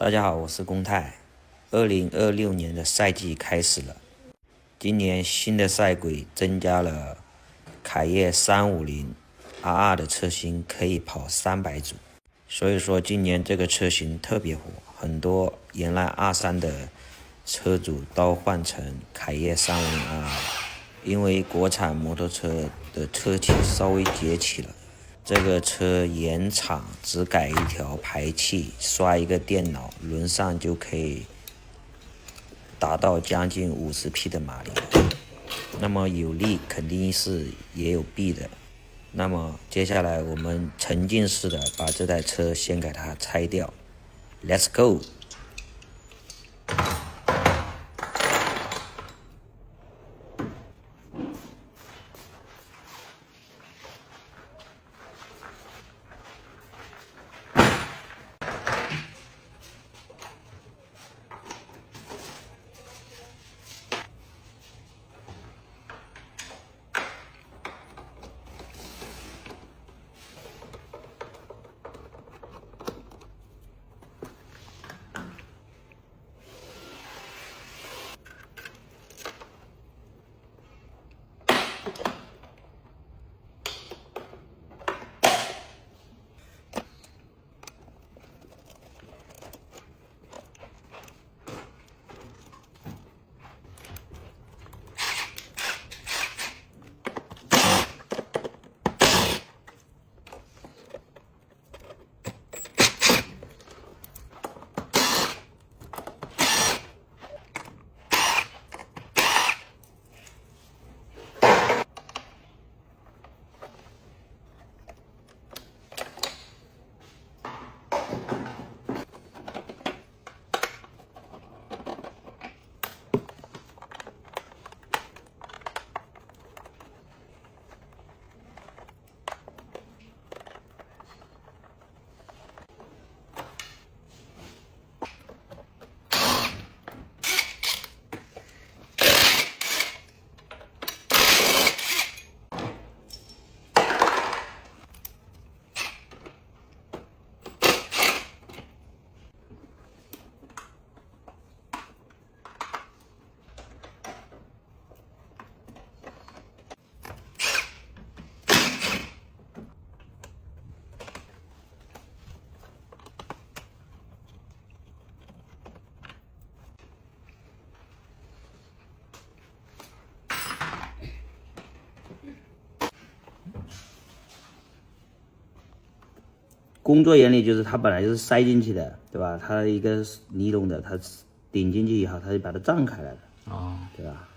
大家好，我是龚泰。2026年的赛季开始了，今年新的赛规增加了凯越350RR 的车型可以跑300组，所以说今年这个车型特别火，很多原来23的车主都换成凯越350RR，因为国产摩托车的车企稍微崛起了。这个车原厂只改一条排气，刷一个电脑，轮上就可以达到将近50匹的马力。那么有利肯定是也有弊的。那么接下来我们沉浸式的把这台车先给它拆掉。Let's go！工作原理就是它本来就是塞进去的，对吧？它一个尼龙的，它顶进去以后，它就把它胀开来了，对吧？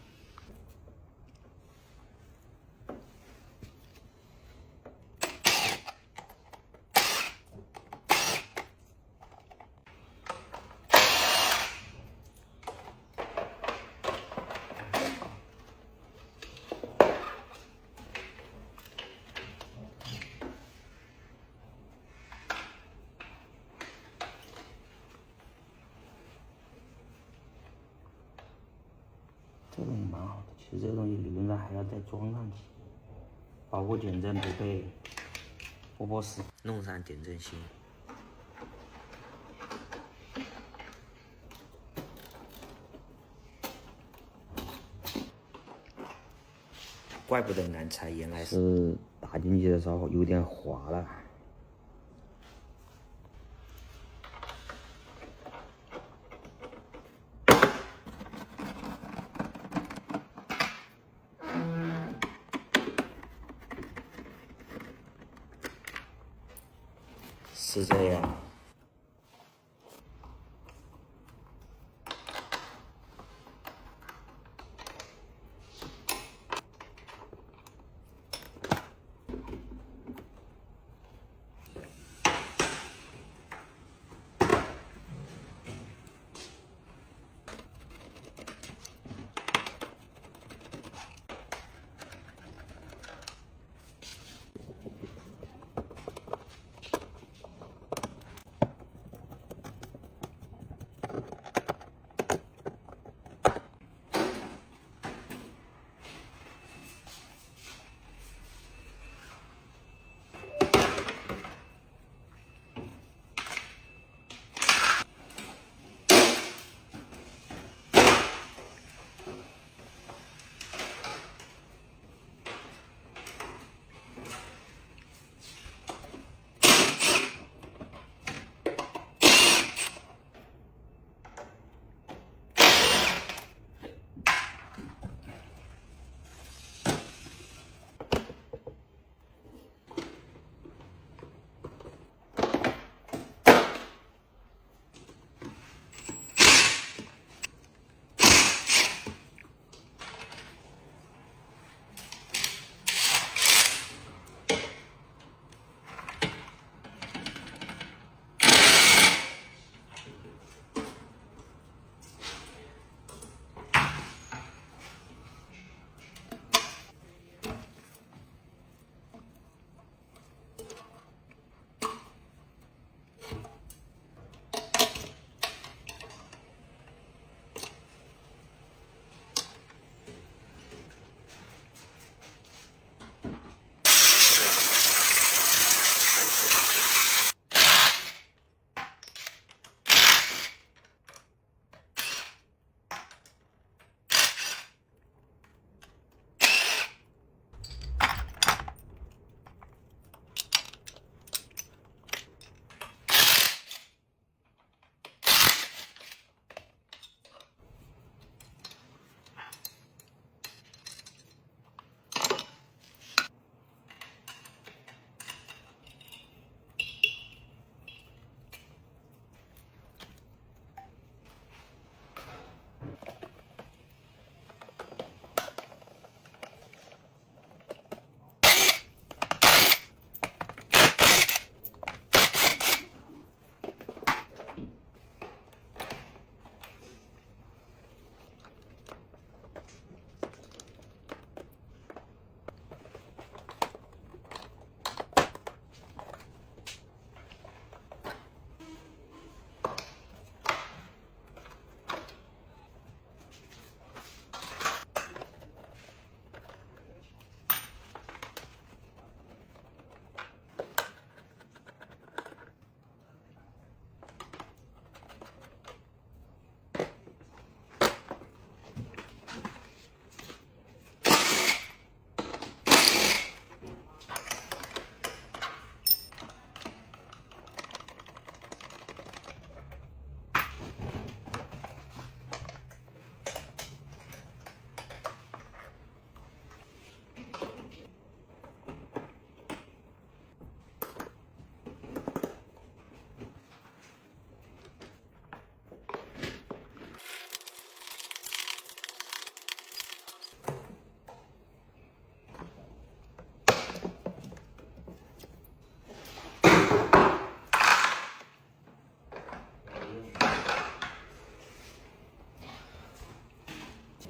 这个东西蛮好的，其实这个东西理论上还要再装上去，保护减震不被波波丝弄上减震芯。怪不得难拆，原来是打进去的时候有点滑了。是这样。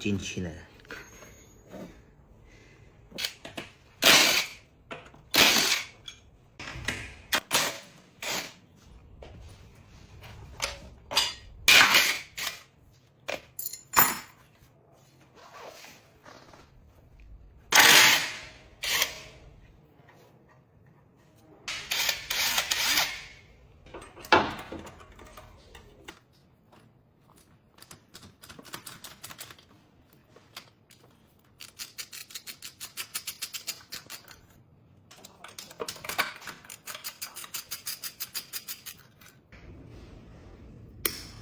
进去了。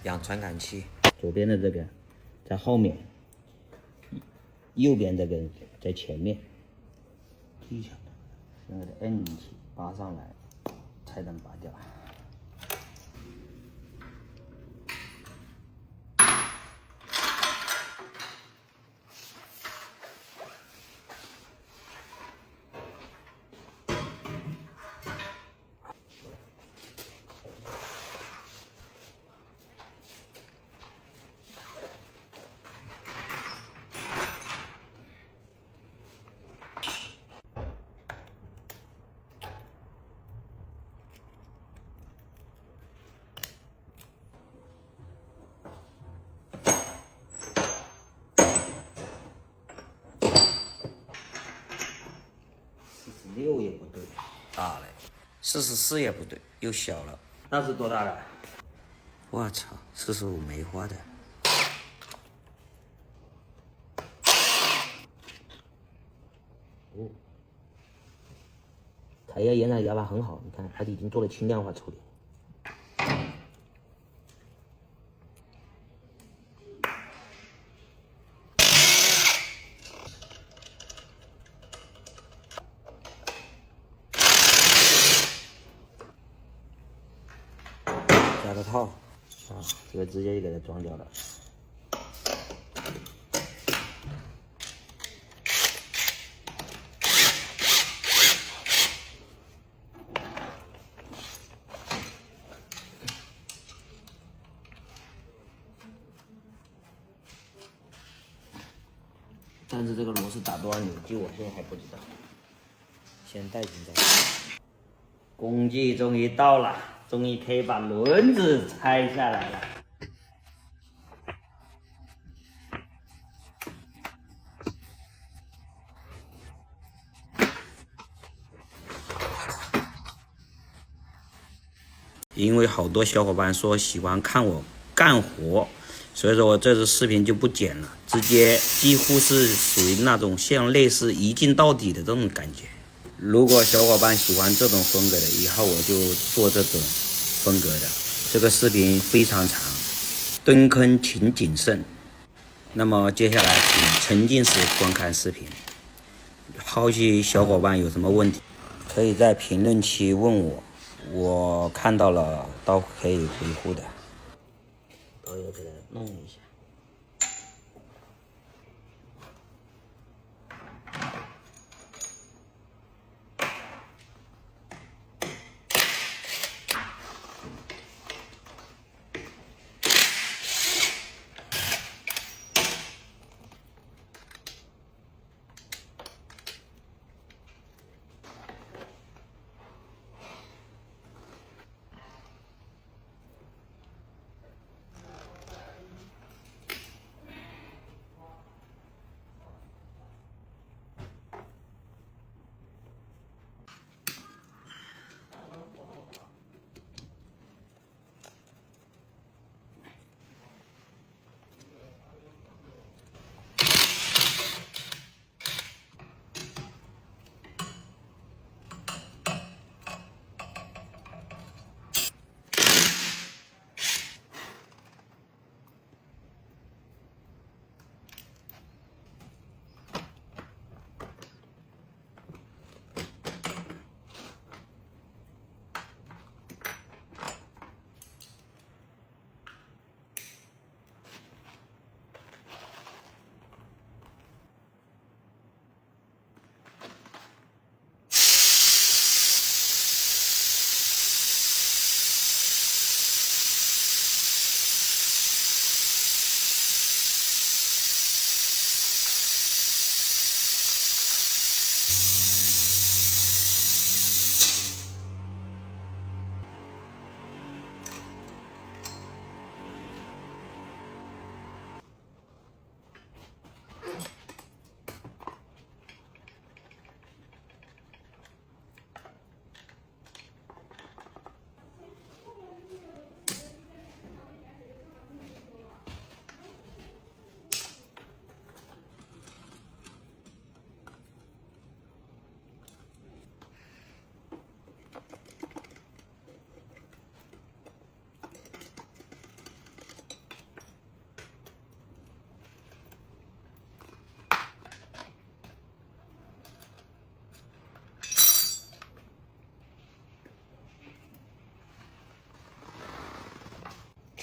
养传感器，左边的这个在后面，右边这个在前面。技巧，那个摁进去，拔上来，才能拔掉。46也不对，大了；44也不对，又小了。那是多大的？我操，45梅花的。哦，凯越原来牙把很好，你看它已经做了轻量化处理。加个套啊，这个直接就给它装掉了。但是这个螺丝打多少扭矩，我现在还不知道，先带进再说。工具终于到了，终于可以把轮子拆下来了。因为好多小伙伴说喜欢看我干活，所以说我这支视频就不剪了，直接几乎是属于那种像类似一镜到底的这种感觉。如果小伙伴喜欢这种风格的，以后我就做这种风格的。这个视频非常长，蹲坑请谨慎。那么接下来请沉浸式观看视频。后续小伙伴有什么问题，可以在评论区问我，我看到了都可以回复的。导游给它弄一下。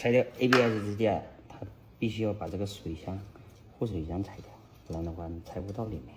拆掉 ABS 支架，它必须要把这个水箱、护水箱拆掉，不然的话你拆不到里面。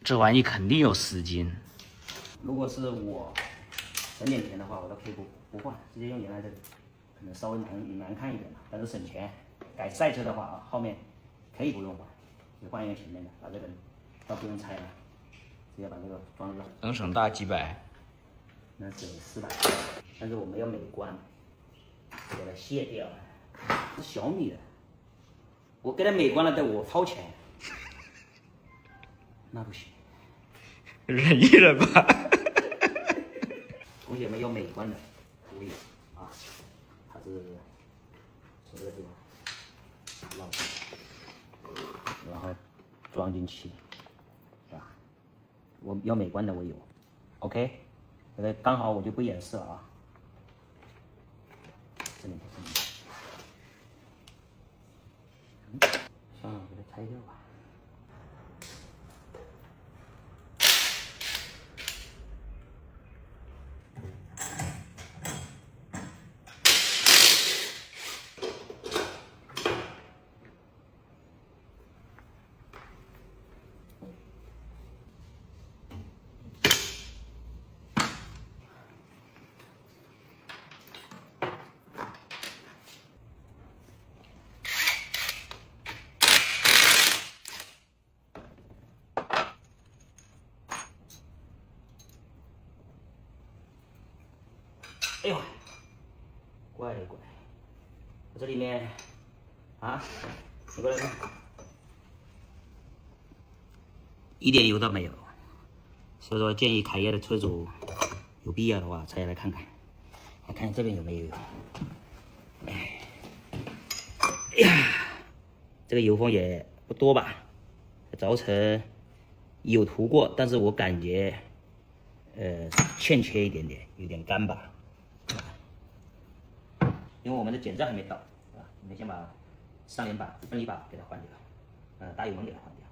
这玩意肯定有10斤。如果是我省点钱的话，我都可以不换，直接用原来这个，可能稍微难看一点，但是省钱。改赛车的话啊，后面可以不用换，只换一个前面的，把这个倒不用拆了，直接把这个装上。能省大几百？那省400，但是我们要美观，给它卸掉。是小米的，我给它美观了，得我掏钱，那不行。忍一忍吧。同学们要美观的可以啊，它是从这个地方捞出来，然后装进去，是吧？我要美观的我有 ，OK， 这个刚好我就不演示了啊。这里算了，给它拆掉吧。哎呦，乖乖，我这里面啊，你过来看，一点油都没有。所以说，建议凯越的车主有必要的话，拆下来看看，来看这边有没有油。哎呀，这个油封也不多吧？轴承有涂过，但是我感觉欠缺一点点，有点干吧。因为我们的减震还没到，是吧？我们先把上联把、分离把给它换掉，打油门给它换掉。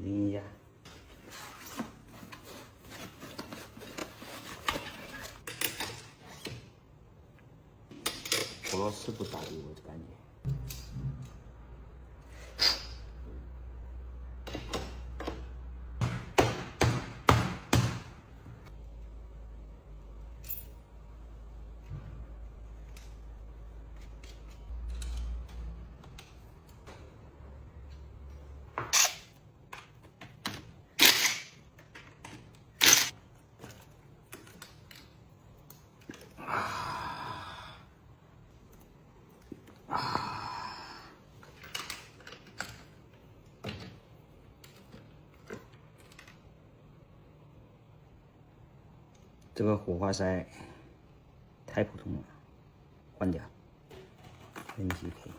拧一下，俄罗斯不打油，我就感觉。啊。这个火花塞太普通了，换掉。NGK。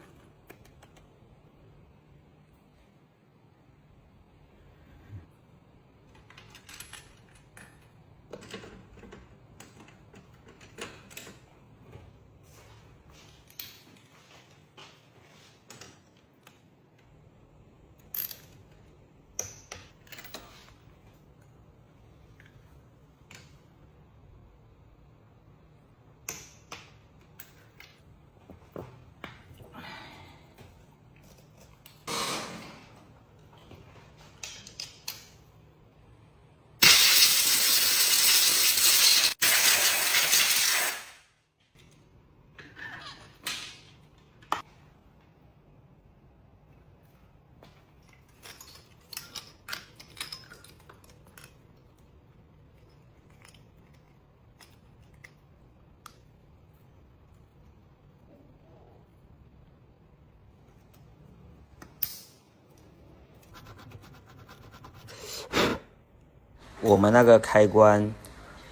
我们那个开关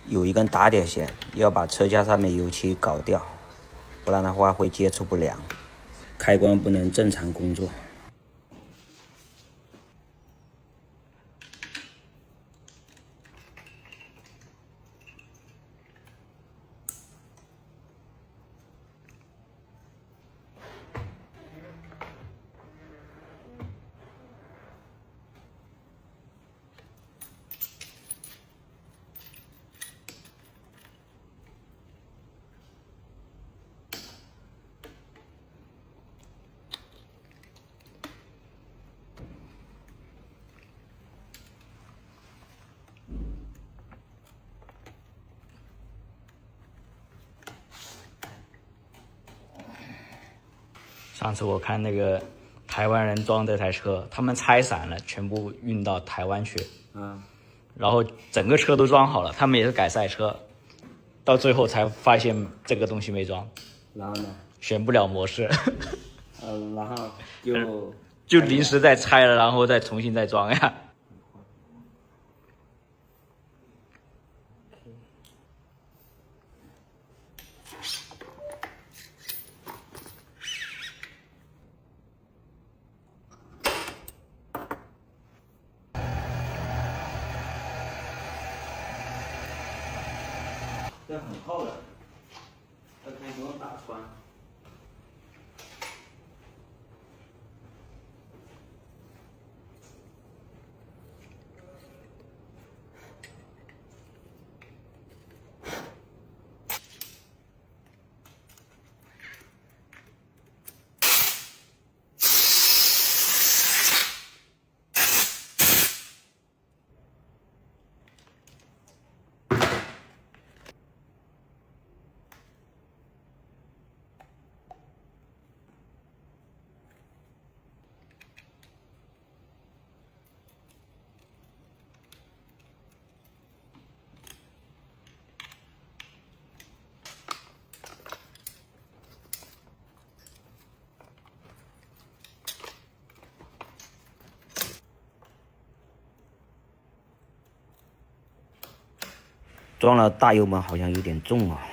有一根打点线，要把车架上面油漆搞掉，不然的话会接触不良，开关不能正常工作。上次我看那个台湾人装这台车，他们拆散了，全部运到台湾去，然后整个车都装好了，他们也是改赛车，到最后才发现这个东西没装，然后呢？选不了模式，然后就临时再拆了，然后再重新再装呀。这很厚的，这可以不用打穿。装了大油门好像有点重啊。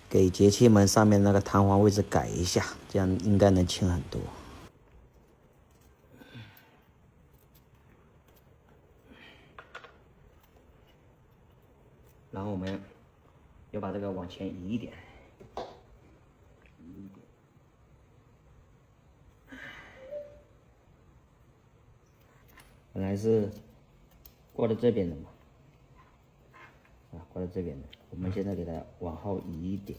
给节气门上面那个弹簧位置改一下，这样应该能轻很多。然后我们要把这个往前移一点。本来是挂在这边的嘛，挂在这边的，我们现在给它往后移一点，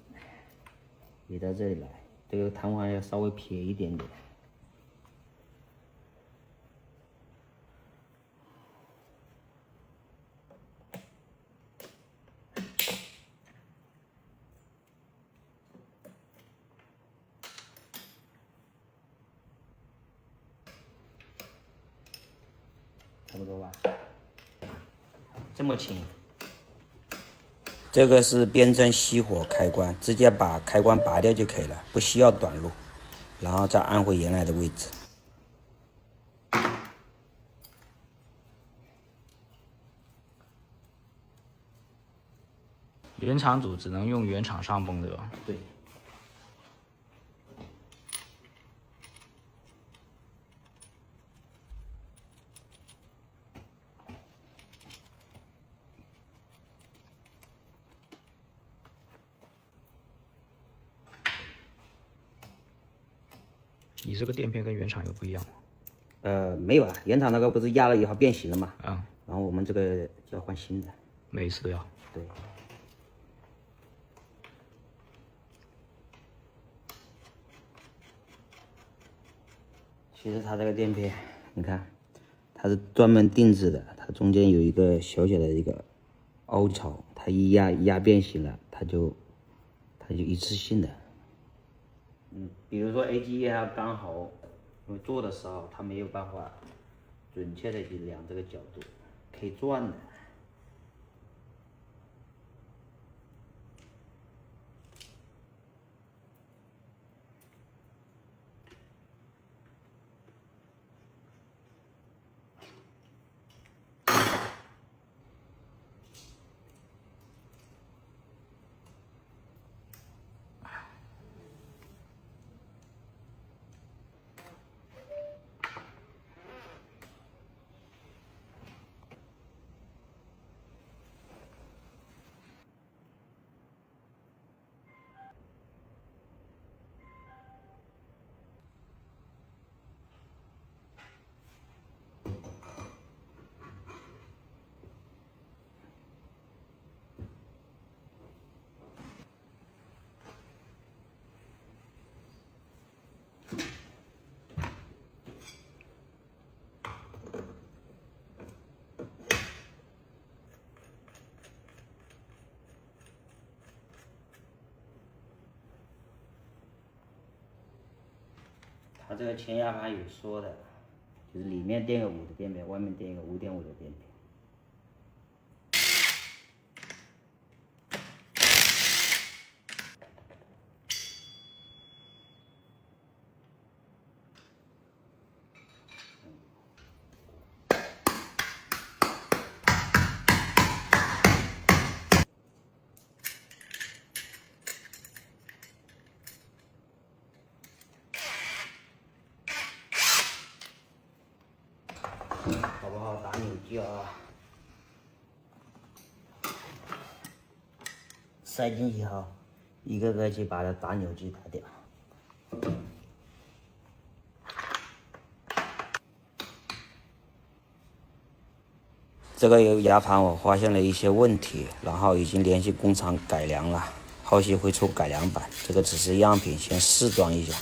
移到这里来，这个弹簧要稍微撇一点点。差不多吧，这么轻。这个是变针熄火开关，直接把开关拔掉就可以了，不需要短路，然后再按回原来的位置。原厂组只能用原厂上泵对吧？对。你这个垫片跟原厂有不一样吗？没有啊，原厂那个不是压了以后变形了嘛？啊、然后我们这个就要换新的。每一次都要。对。其实它这个垫片，你看，它是专门定制的，它中间有一个小小的一个凹槽，它一压变形了，它就一次性的。比如说 AGE 它刚好，因为做的时候它没有办法准确的去量这个角度，可以转的。它这个前压盘有说的，就是里面垫个5的垫片，外面垫一个5.5的垫片。好不好？打扭机啊！塞进去后，一个个去把它打扭机打掉。这个有牙盘，我发现了一些问题，然后已经联系工厂改良了，后期会出改良版。这个只是样品，先试装一下。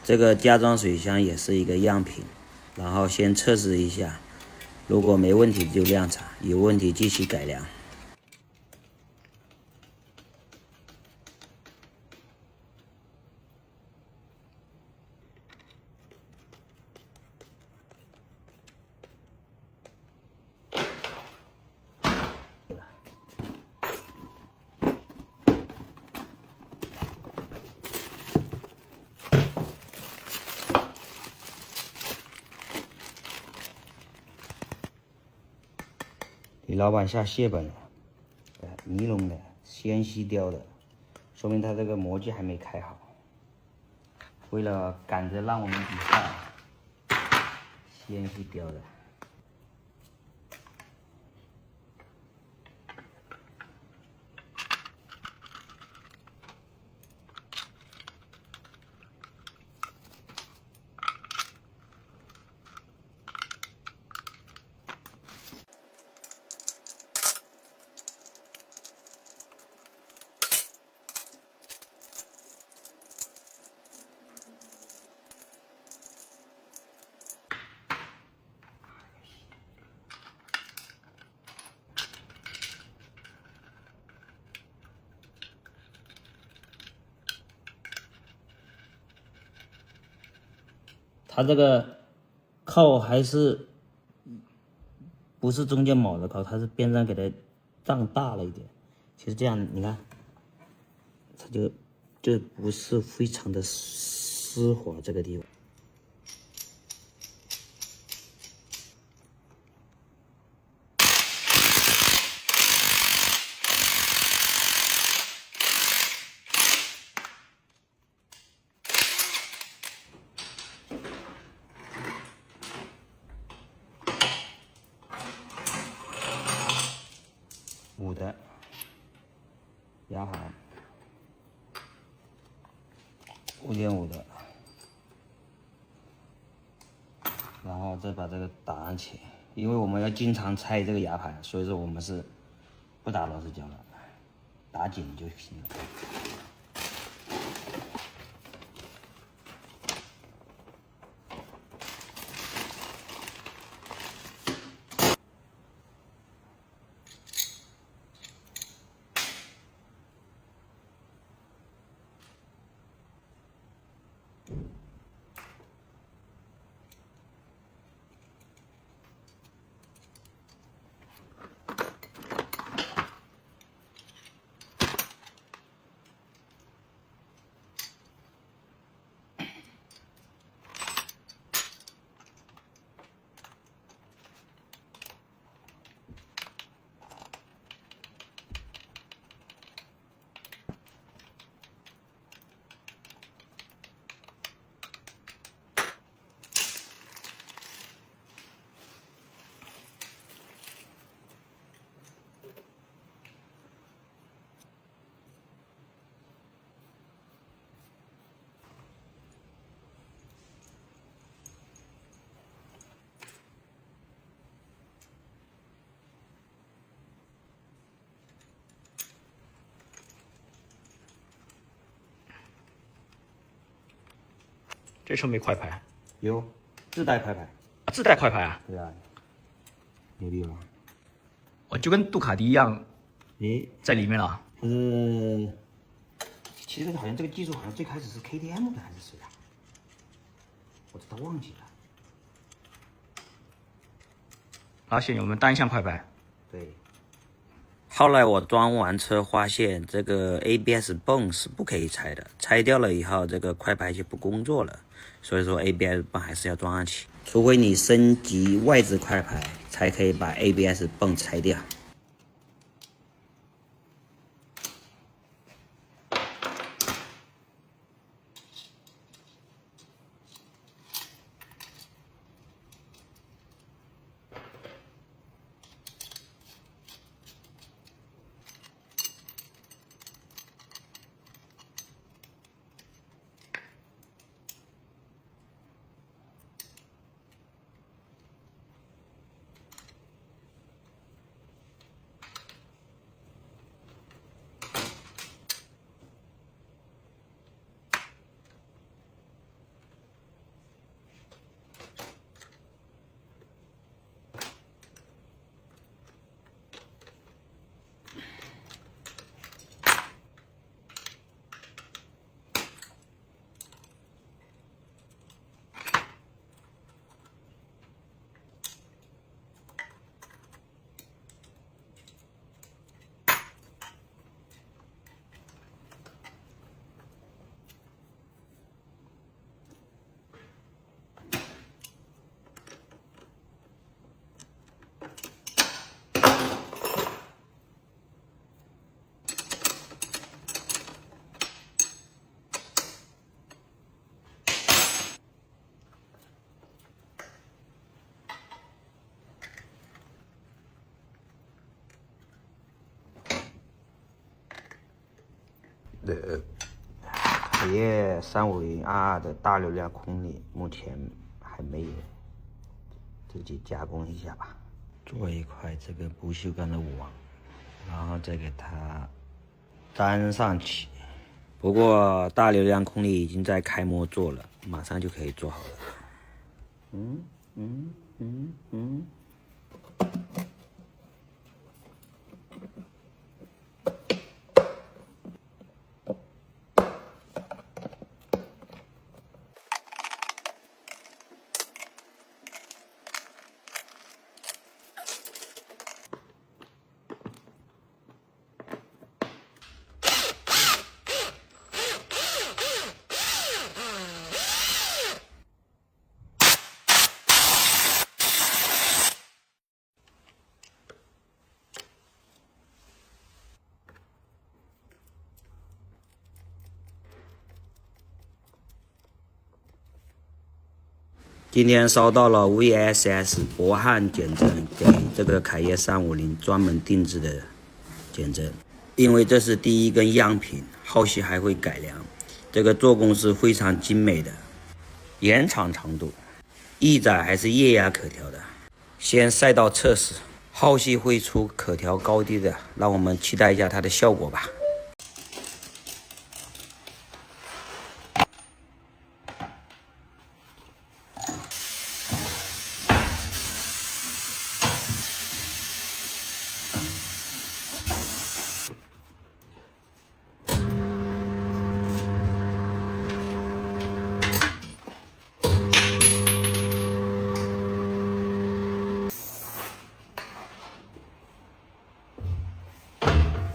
这个加装水箱也是一个样品，然后先测试一下，如果没问题就量产，有问题继续改良。李老板下蟹本了，尼龙的，纤细雕的，说明他这个模具还没开好。为了赶着让我们比赛，纤细雕的。它这个靠还是不是中间铆的靠，它是边上给它胀大了一点。其实这样你看，它就不是非常的丝滑这个地方。5的压盘，5.5的，然后再把这个打上去。因为我们要经常拆这个牙盘，所以说我们是不打螺丝胶的，打紧就行了。这车没快排，有自带快排，自带快排啊？对啊，牛逼吧？我就跟杜卡迪一样，诶，在里面了。其实这个好像这个技术好像最开始是 KTM 的还是谁啊？我都忘记了。而且我们单向快排。对。后来我装完车发现，这个 ABS 泵是不可以拆的，拆掉了以后，这个快排就不工作了。所以说 ABS 泵还是要装上去，除非你升级外置快排，才可以把 ABS 泵拆掉。个凯越350RR 的大流量空力目前还没有，自己加工一下吧。做一块这个不锈钢的网，然后再给它粘上去。不过大流量空力已经在开模做了，马上就可以做好了。今天收到了 VSS 博汉减震给这个凯越350专门定制的减震，因为这是第一根样品，后续还会改良。这个做工是非常精美的，延长长度，翼载还是液压可调的。先赛道测试，后续会出可调高低的，让我们期待一下它的效果吧。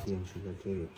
电池在这里。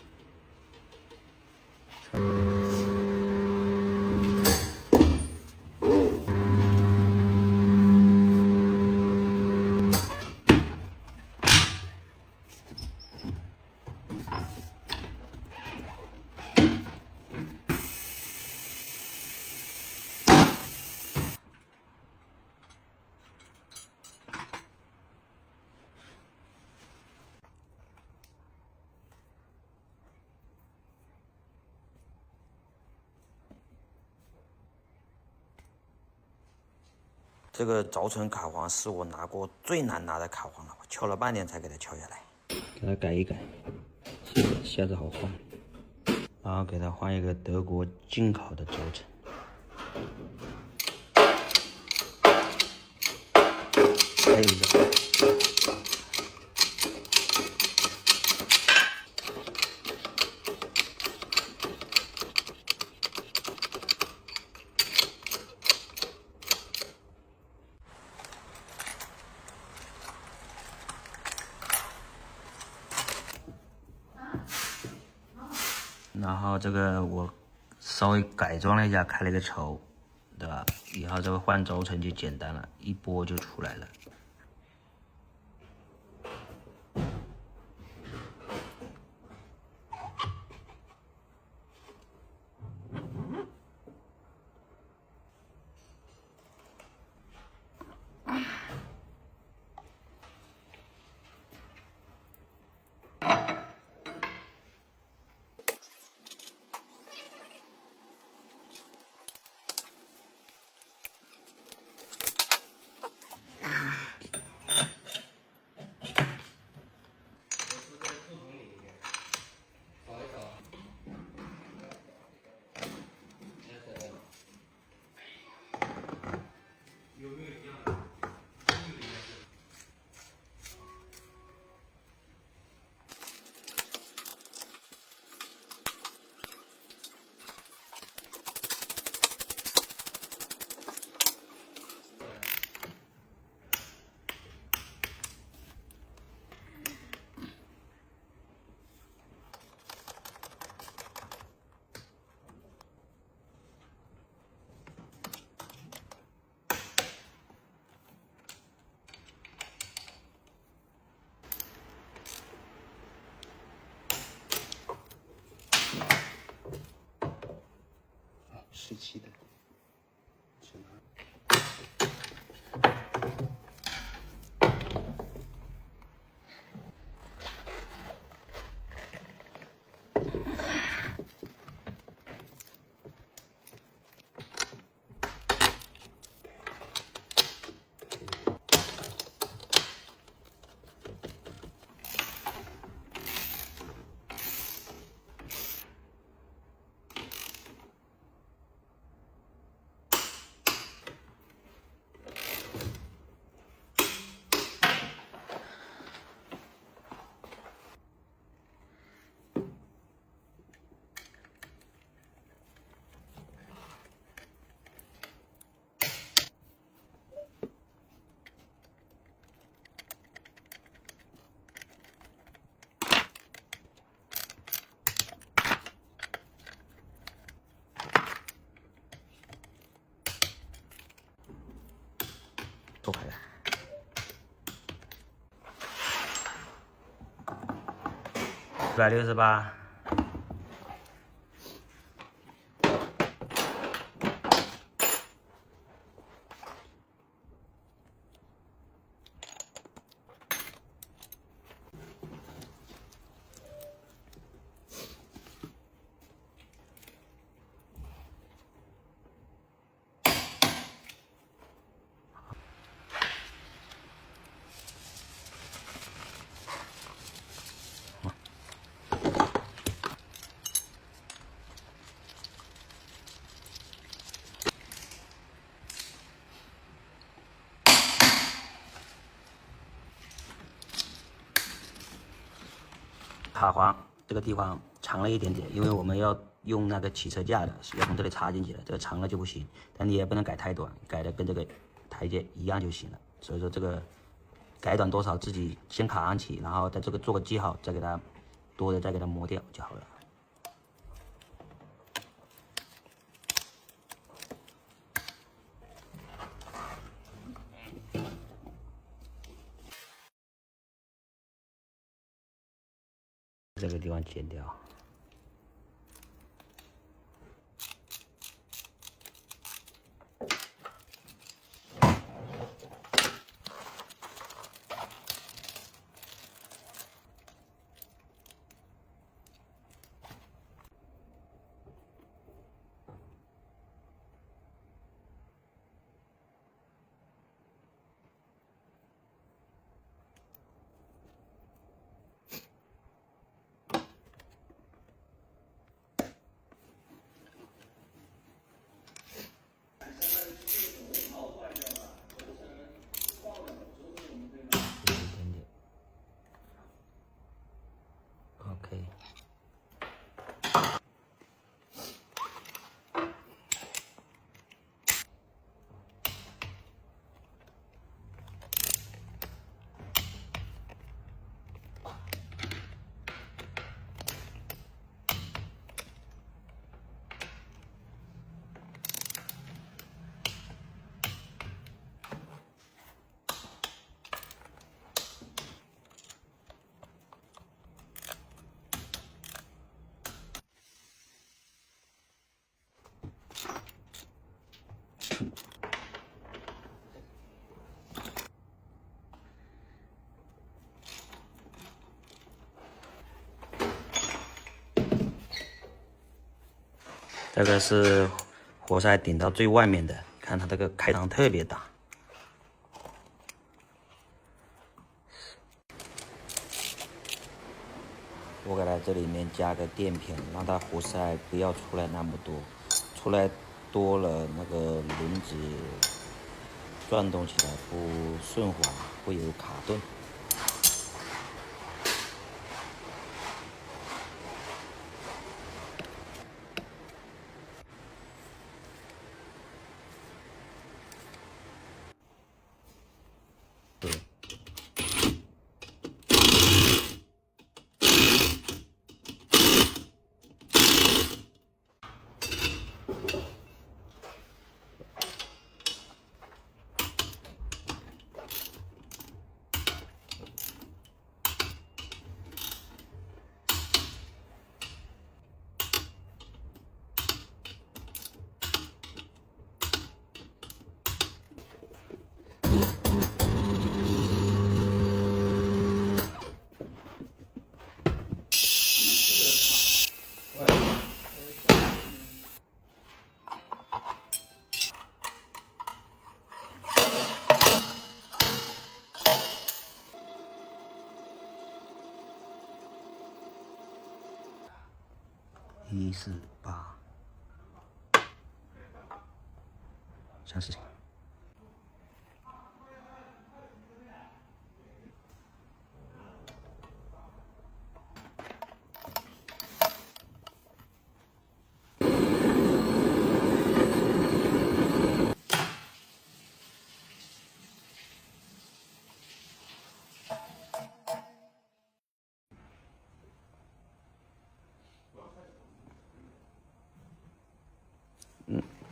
这个轴承卡簧是我拿过最难拿的卡簧了，我敲了半天才给它敲下来。给它改一改，下次好换。然后给它换一个德国进口的轴承。还有一个。然后这个我稍微改装了一下，开了个绸，对吧？以后这个换轴承就简单了，一拨就出来了。17的，是吗？多快的！168。卡簧这个地方长了一点点，因为我们要用那个汽车架的，要从这里插进去的，这个长了就不行。但你也不能改太短，改的跟这个台阶一样就行了。所以说这个改短多少自己先卡上去，然后在这个做个记号，再给它多的再给它磨掉就好了。这个地方剪掉。OK。这个是活塞顶到最外面的，看它这个开膛特别大。我给它这里面加个垫片，让它活塞不要出来那么多，出来多了那个轮子转动起来不顺滑，会有卡顿。对。148，30。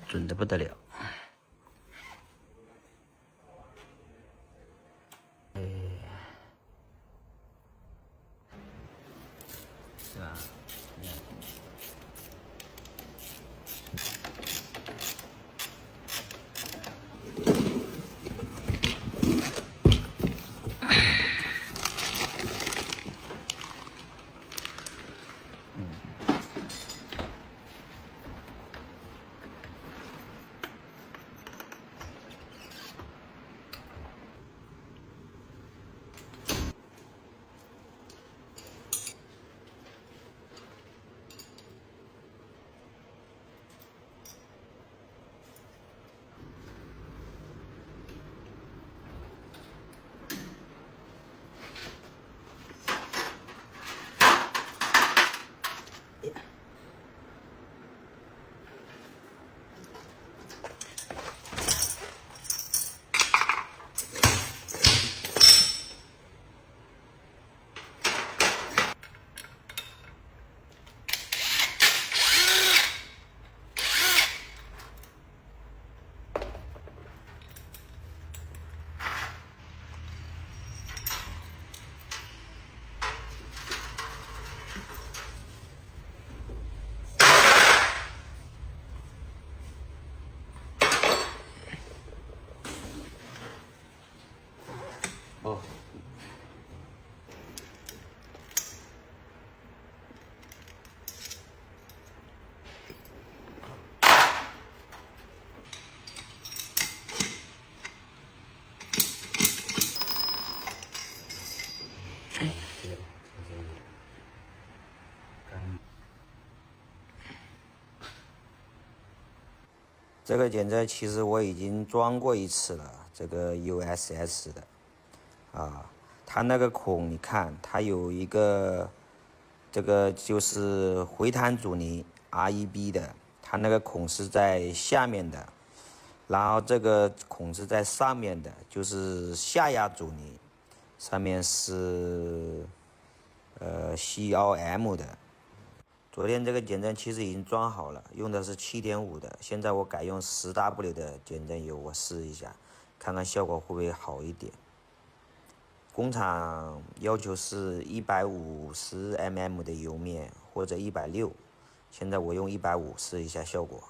准的不得了。这个减震其实我已经装过一次了，这个 USS 的啊，它那个孔你看，它有一个这个就是回弹阻尼 REB 的，它那个孔是在下面的，然后这个孔是在上面的，就是下压阻尼，上面是COM 的。昨天这个减震其实已经装好了，用的是7.5的，现在我改用10W 的减震油，我试一下，看看效果会不会好一点。工厂要求是150mm 的油面或者160，现在我用150试一下效果。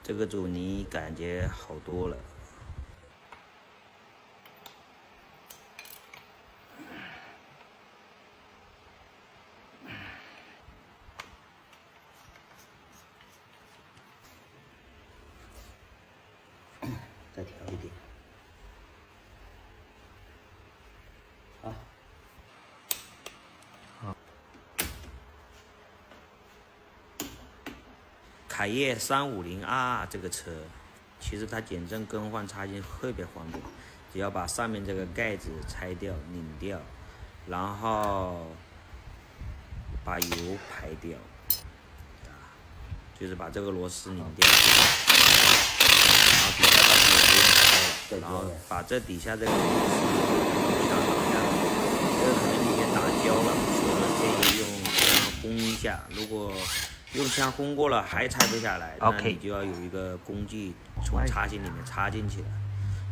这个阻尼感觉好多了。再调一点。好。凯越350RR 这个车，其实它减震更换插件特别方便，只要把上面这个盖子拆掉、拧掉，然后把油排掉，就是把这个螺丝拧掉，然后底下倒是不用拆了，然后把这底下这个螺丝打下来，这个可能里面打胶了，所以我建议用枪轰一下，如果用枪轰过了还拆不下来，那你就要有一个工具从插芯里面插进去了，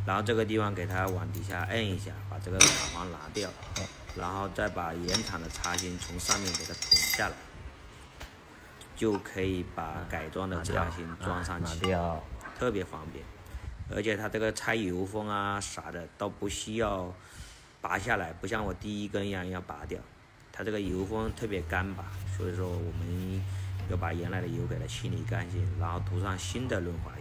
然后这个地方给它往底下摁一下，把这个卡簧拿掉，然后再把原厂的插芯从上面给它捅下来，就可以把改装的插芯装上去，特别方便。而且它这个拆油封啊啥的都不需要拔下来，不像我第一根一样要拔掉。它这个油封特别干拔，所以说我们要把原来的油给它清理干净，然后涂上新的润滑油。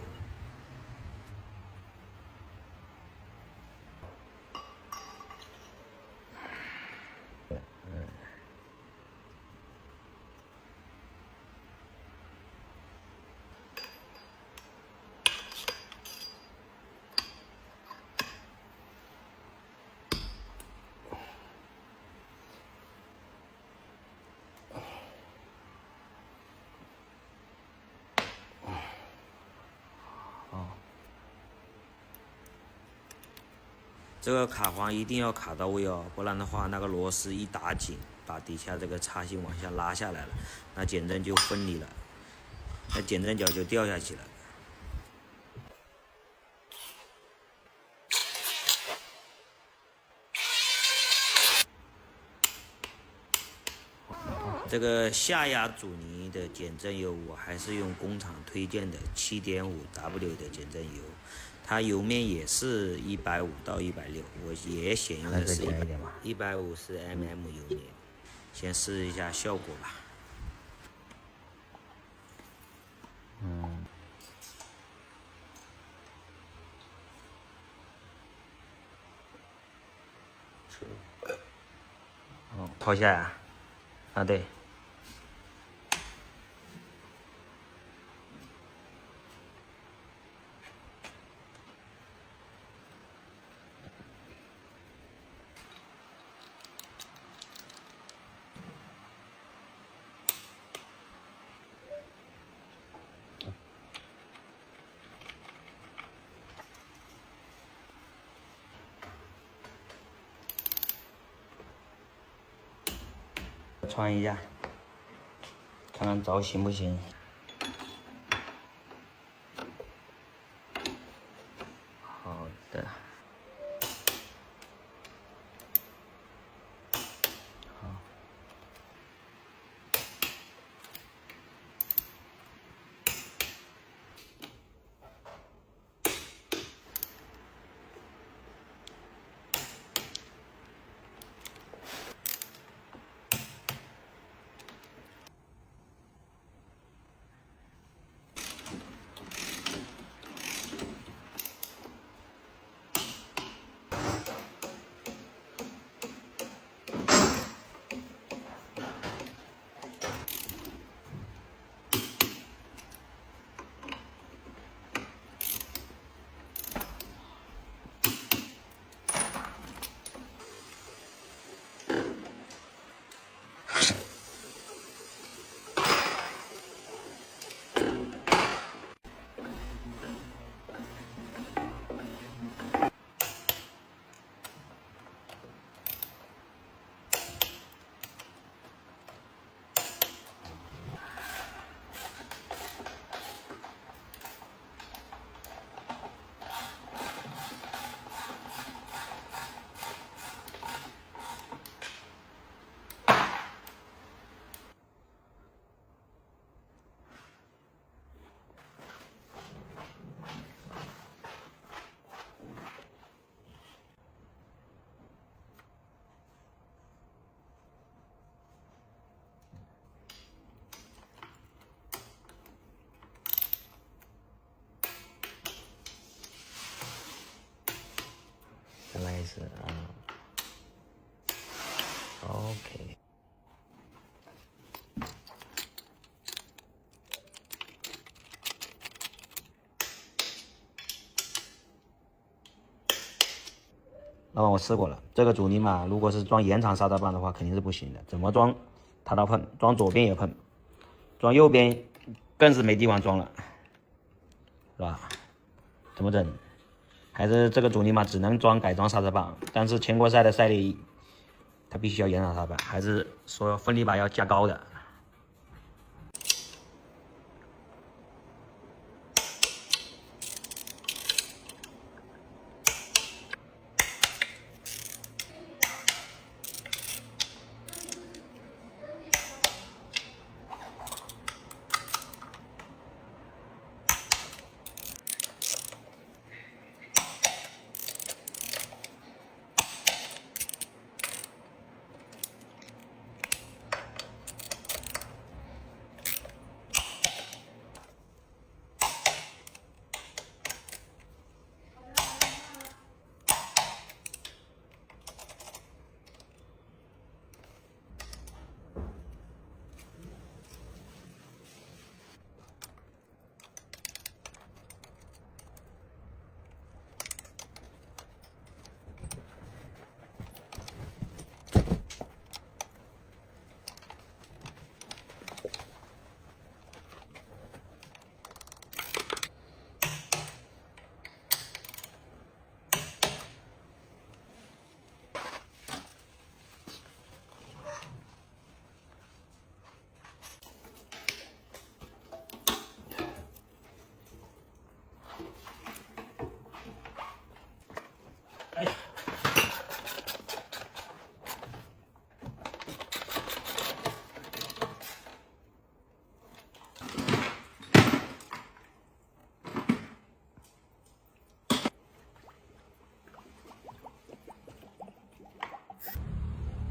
这个卡簧一定要卡到位哦，不然的话，那个螺丝一打紧，把底下这个插芯往下拉下来了，那减震就分离了，那减震角就掉下去了。这个下压阻尼的减震油，我还是用工厂推荐的7.5W 的减震油，它油面也是150到160，我也选用的是150mm 油面，先试一下效果吧。抛下呀？啊，对。穿一下，看看着行不行。好的。好。始啊。OK。那么我试过了，这个阻尼嘛，如果是装延长刹车棒的话，肯定是不行的。怎么装它都碰，装左边也碰，装右边更是没地方装了，是吧？怎么整？还是这个阻尼嘛，只能改装刹车棒，但是全国赛的赛例它必须要延长刹车棒，还是说分离把要加高的。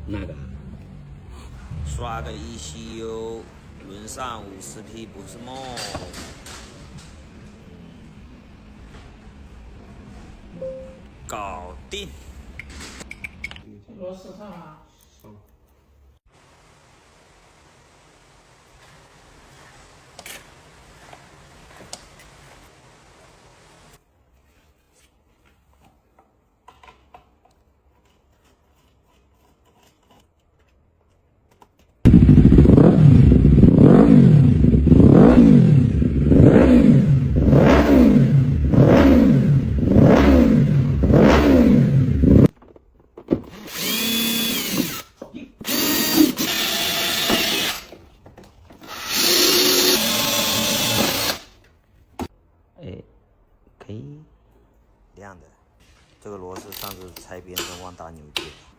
那个刷个 ECU， 轮上50匹不是梦。搞定。螺丝上啊。可以亮的。这个螺丝上次拆边成往打扭矩了。